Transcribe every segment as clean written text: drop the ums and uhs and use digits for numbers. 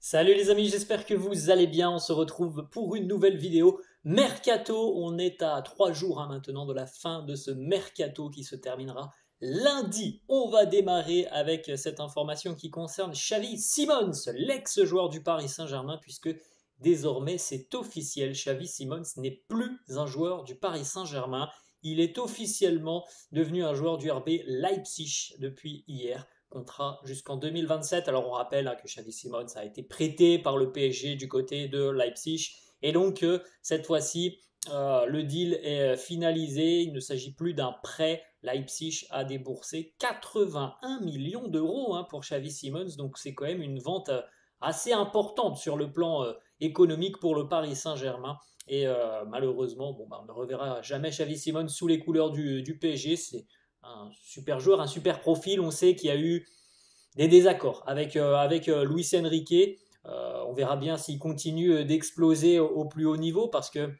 Salut les amis, j'espère que vous allez bien. On se retrouve pour une nouvelle vidéo Mercato. On est à 3 jours maintenant de la fin de ce Mercato qui se terminera lundi. On va démarrer avec cette information qui concerne Xavi Simons, l'ex-joueur du Paris Saint-Germain, puisque désormais c'est officiel. Xavi Simons n'est plus un joueur du Paris Saint-Germain. Il est officiellement devenu un joueur du RB Leipzig depuis hier. Contrat jusqu'en 2027. Alors on rappelle que Xavi Simons a été prêté par le PSG du côté de Leipzig. Et donc cette fois-ci, le deal est finalisé. Il ne s'agit plus d'un prêt. Leipzig a déboursé 81 millions d'euros pour Xavi Simons. Donc c'est quand même une vente assez importante sur le plan économique pour le Paris Saint-Germain. Et malheureusement, on ne reverra jamais Xavi Simons sous les couleurs du PSG. C'est un super joueur, un super profil. On sait qu'il y a eu des désaccords avec Luis Enrique. On verra bien s'il continue d'exploser au plus haut niveau parce que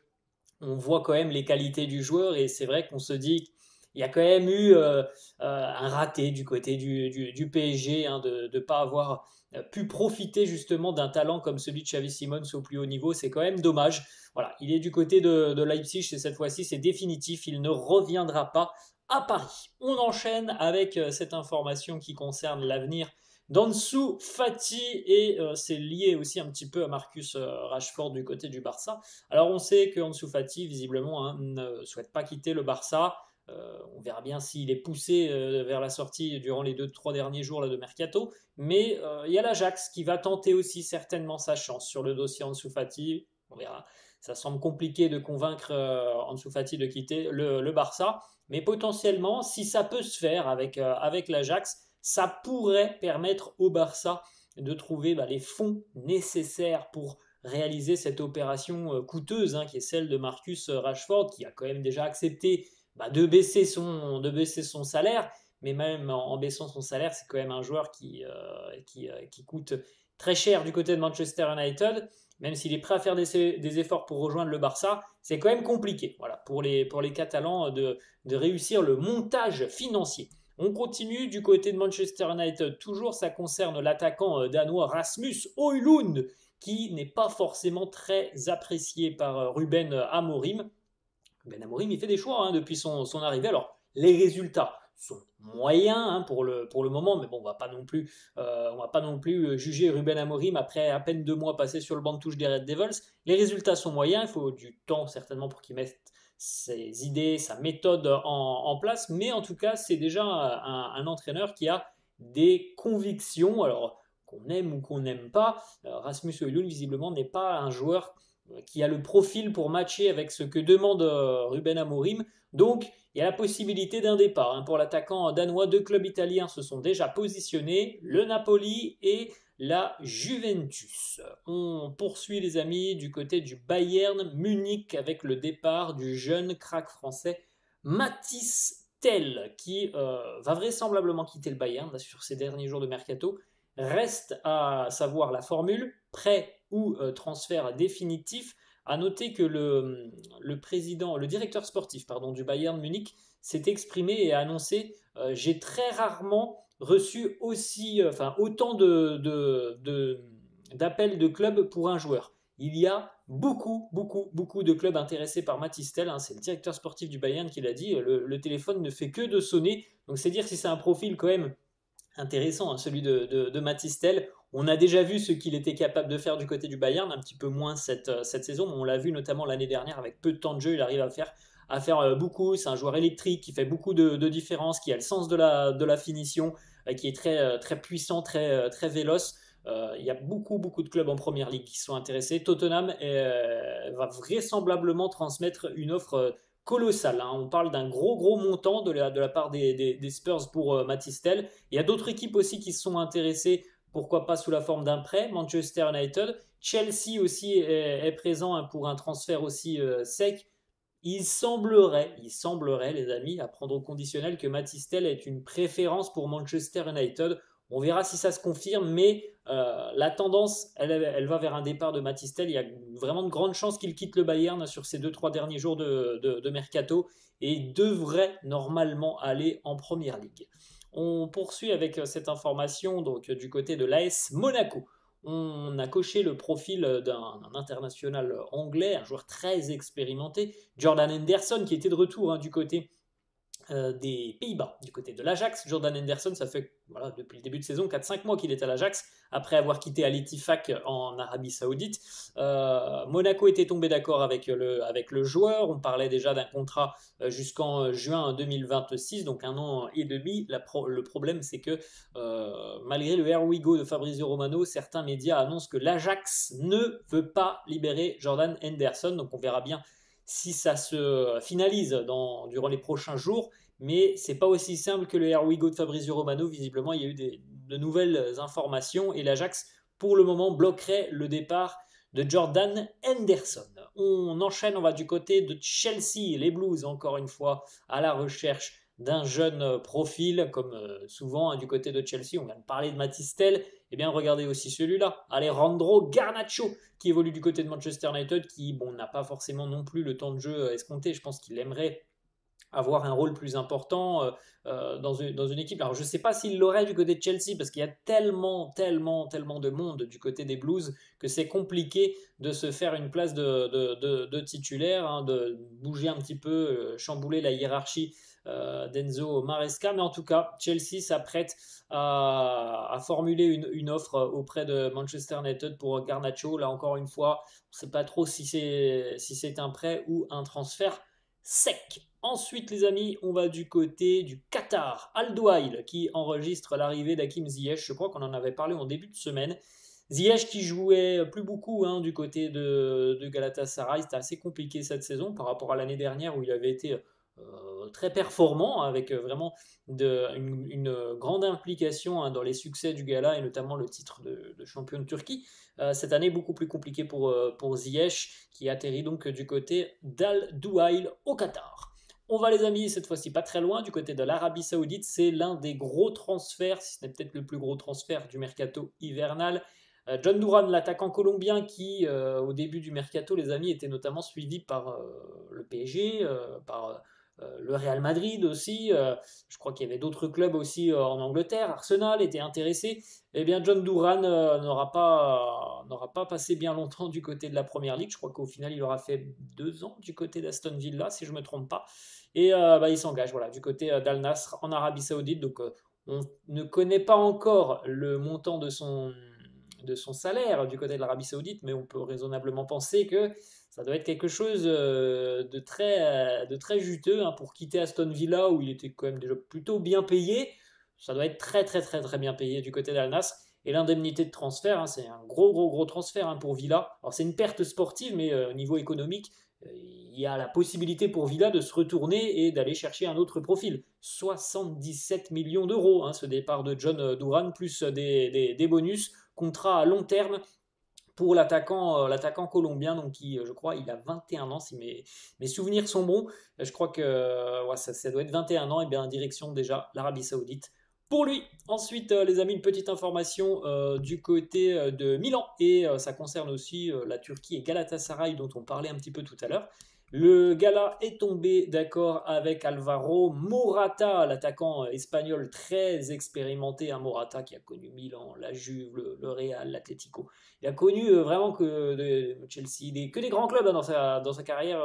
on voit quand même les qualités du joueur et c'est vrai qu'on se dit qu'il y a quand même eu un raté du côté du PSG de ne pas avoir pu profiter justement d'un talent comme celui de Xavi Simons au plus haut niveau. C'est quand même dommage. Voilà, il est du côté de Leipzig et cette fois-ci c'est définitif. Il ne reviendra pas à Paris. On enchaîne avec cette information qui concerne l'avenir d'Ansu Fati et c'est lié aussi un petit peu à Marcus Rashford du côté du Barça. Alors on sait que Ansu Fati visiblement ne souhaite pas quitter le Barça. On verra bien s'il est poussé vers la sortie durant les 2-3 derniers jours là, de Mercato. Mais il y a l'Ajax qui va tenter aussi certainement sa chance sur le dossier Ansu Fati. On verra. Ça semble compliqué de convaincre Ansu Fati de quitter le Barça. Mais potentiellement, si ça peut se faire avec l'Ajax, ça pourrait permettre au Barça de trouver les fonds nécessaires pour réaliser cette opération coûteuse qui est celle de Marcus Rashford, qui a quand même déjà accepté de baisser son salaire, mais même en baissant son salaire, c'est quand même un joueur qui coûte très cher du côté de Manchester United. Même s'il est prêt à faire des efforts pour rejoindre le Barça, c'est quand même compliqué pour les Catalans de réussir le montage financier. On continue du côté de Manchester United. Toujours, ça concerne l'attaquant danois Rasmus Højlund, qui n'est pas forcément très apprécié par Ruben Amorim. Ruben Amorim, il fait des choix depuis son arrivée. Alors, les résultats sont moyens pour le moment, mais bon, on va pas non plus juger Ruben Amorim après à peine 2 mois passés sur le banc de touche des Red Devils. Les résultats sont moyens, il faut du temps certainement pour qu'il mette ses idées, sa méthode en place, mais en tout cas, c'est déjà un entraîneur qui a des convictions. Alors, qu'on aime ou qu'on n'aime pas, Rasmus Højlund, visiblement, n'est pas un joueur qui a le profil pour matcher avec ce que demande Ruben Amorim. Donc, il y a la possibilité d'un départ pour l'attaquant danois. 2 clubs italiens se sont déjà positionnés, le Napoli et la Juventus. On poursuit les amis du côté du Bayern Munich avec le départ du jeune crack français Mathys Tel qui va vraisemblablement quitter le Bayern sur ces derniers jours de mercato. Reste à savoir la formule, prêt ou transfert définitif. À noter que le directeur sportif du Bayern Munich s'est exprimé et a annoncé j'ai très rarement reçu autant d'appels de clubs pour un joueur. Il y a beaucoup de clubs intéressés par Mathys Tel. C'est le directeur sportif du Bayern qui l'a dit. Le téléphone ne fait que de sonner. Donc c'est dire si c'est un profil quand même intéressant, celui de Mathys Tel. On a déjà vu ce qu'il était capable de faire du côté du Bayern, un petit peu moins cette saison, mais on l'a vu notamment l'année dernière avec peu de temps de jeu, il arrive à faire beaucoup. C'est un joueur électrique qui fait beaucoup de différences, qui a le sens de la finition, qui est très puissant, très véloce. Il y a beaucoup de clubs en première ligue qui sont intéressés. Tottenham va vraisemblablement transmettre une offre colossale. On parle d'un gros montant de la part des Spurs pour Mathys Tel. Il y a d'autres équipes aussi qui se sont intéressées, pourquoi pas sous la forme d'un prêt. Manchester United, Chelsea aussi est présent pour un transfert aussi sec. Il semblerait, les amis, à prendre au conditionnel, que Mathys Tel est une préférence pour Manchester United. On verra si ça se confirme, mais la tendance, elle va vers un départ de Mathys Tel. Il y a vraiment de grandes chances qu'il quitte le Bayern sur ces 2-3 derniers jours de mercato et devrait normalement aller en première ligue. On poursuit avec cette information du côté de l'AS Monaco. on a coché le profil d'un international anglais, un joueur très expérimenté, Jordan Henderson, qui était de retour du côté des Pays-Bas, du côté de l'Ajax. Jordan Henderson, ça fait voilà, depuis le début de saison 4-5 mois qu'il est à l'Ajax, après avoir quitté Al Ettifaq en Arabie Saoudite. Monaco était tombé d'accord avec le joueur, on parlait déjà d'un contrat jusqu'en juin 2026, donc 1 an et demi. Le problème, c'est que malgré le Here We Go de Fabrizio Romano, certains médias annoncent que l'Ajax ne veut pas libérer Jordan Henderson, donc on verra bien si ça se finalise durant les prochains jours, mais c'est pas aussi simple que le Here We Go de Fabrizio Romano. Visiblement, il y a eu de nouvelles informations et l'Ajax, pour le moment, bloquerait le départ de Jordan Henderson. On enchaîne, on va du côté de Chelsea, les Blues, encore une fois, à la recherche d'un jeune profil, comme souvent du côté de Chelsea. On vient de parler de Mathys Tel. Eh bien, regardez aussi celui-là, Alejandro Garnacho, qui évolue du côté de Manchester United, qui n'a pas forcément non plus le temps de jeu escompté. Je pense qu'il aimerait avoir un rôle plus important dans une équipe. Alors je ne sais pas s'il l'aurait du côté de Chelsea, parce qu'il y a tellement de monde du côté des Blues que c'est compliqué de se faire une place de titulaire, de bouger un petit peu, chambouler la hiérarchie d'Enzo Maresca. Mais en tout cas, Chelsea s'apprête à formuler une offre auprès de Manchester United pour Garnacho. Là encore une fois, on ne sait pas trop si c'est un prêt ou un transfert sec. Ensuite, les amis, on va du côté du Qatar. Al Douail qui enregistre l'arrivée d'Hakim Ziyech. Je crois qu'on en avait parlé en début de semaine. Ziyech qui jouait plus beaucoup du côté de Galatasaray. C'était assez compliqué cette saison par rapport à l'année dernière où il avait été très performant, avec vraiment une grande implication dans les succès du Gala et notamment le titre de champion de Turquie. Cette année, beaucoup plus compliqué pour Ziyech, qui atterrit donc du côté d'Al Douail au Qatar. On va, les amis, cette fois-ci pas très loin, du côté de l'Arabie Saoudite. C'est l'un des gros transferts, si ce n'est peut-être le plus gros transfert du mercato hivernal. John Duran, l'attaquant colombien qui, au début du mercato, les amis, était notamment suivi par le PSG, par le Real Madrid aussi. Je crois qu'il y avait d'autres clubs aussi en Angleterre. Arsenal était intéressé. Eh bien, John Duran n'aura pas passé bien longtemps du côté de la Première Ligue. Je crois qu'au final, il aura fait 2 ans du côté d'Aston Villa, si je ne me trompe pas. Et il s'engage du côté d'Al Nassr en Arabie Saoudite. Donc, on ne connaît pas encore le montant de son salaire du côté de l'Arabie Saoudite, mais on peut raisonnablement penser que ça doit être quelque chose de très juteux pour quitter Aston Villa, où il était quand même déjà plutôt bien payé. Ça doit être très bien payé du côté d'Al Nassr. Et l'indemnité de transfert, c'est un gros transfert pour Villa. Alors c'est une perte sportive, mais au niveau économique, il y a la possibilité pour Villa de se retourner et d'aller chercher un autre profil. 77 millions d'euros, ce départ de John Duran, plus des bonus. Contrat à long terme pour l'attaquant colombien, donc qui, je crois, il a 21 ans, si mes souvenirs sont bons. Je crois que ça doit être 21 ans, et bien en direction déjà l'Arabie Saoudite pour lui. Ensuite, les amis, une petite information du côté de Milan, et ça concerne aussi la Turquie et Galatasaray, dont on parlait un petit peu tout à l'heure. Le Gala est tombé d'accord avec Alvaro Morata, l'attaquant espagnol très expérimenté. Morata qui a connu Milan, la Juve, le Real, l'Atlético. Il a connu vraiment que Chelsea, que des grands clubs dans sa carrière,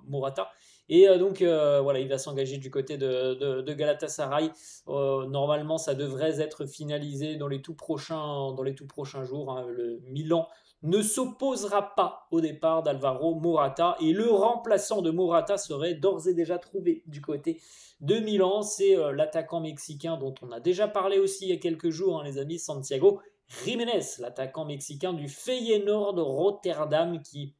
Morata. Et donc voilà, il va s'engager du côté de Galatasaray. Normalement, ça devrait être finalisé dans les tout prochains jours. Le Milan ne s'opposera pas au départ d'Alvaro Morata, et le remplaçant de Morata serait d'ores et déjà trouvé du côté de Milan. C'est l'attaquant mexicain dont on a déjà parlé aussi il y a quelques jours, les amis, Santiago Jiménez, l'attaquant mexicain du Feyenoord Rotterdam, qui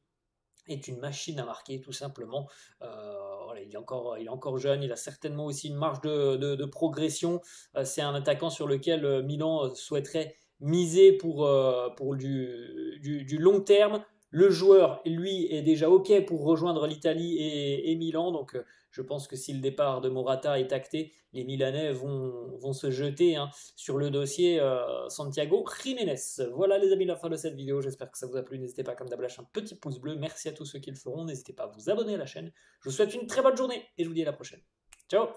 est une machine à marquer tout simplement. Il est encore jeune, il a certainement aussi une marge de progression. C'est un attaquant sur lequel Milan souhaiterait miser pour du long terme. Le joueur, lui, est déjà OK pour rejoindre l'Italie et Milan. Donc, je pense que si le départ de Morata est acté, les Milanais vont se jeter sur le dossier Santiago Jiménez. Voilà, les amis, la fin de cette vidéo. J'espère que ça vous a plu. N'hésitez pas, comme d'hab, à lâcher un petit pouce bleu. Merci à tous ceux qui le feront. N'hésitez pas à vous abonner à la chaîne. Je vous souhaite une très bonne journée et je vous dis à la prochaine. Ciao!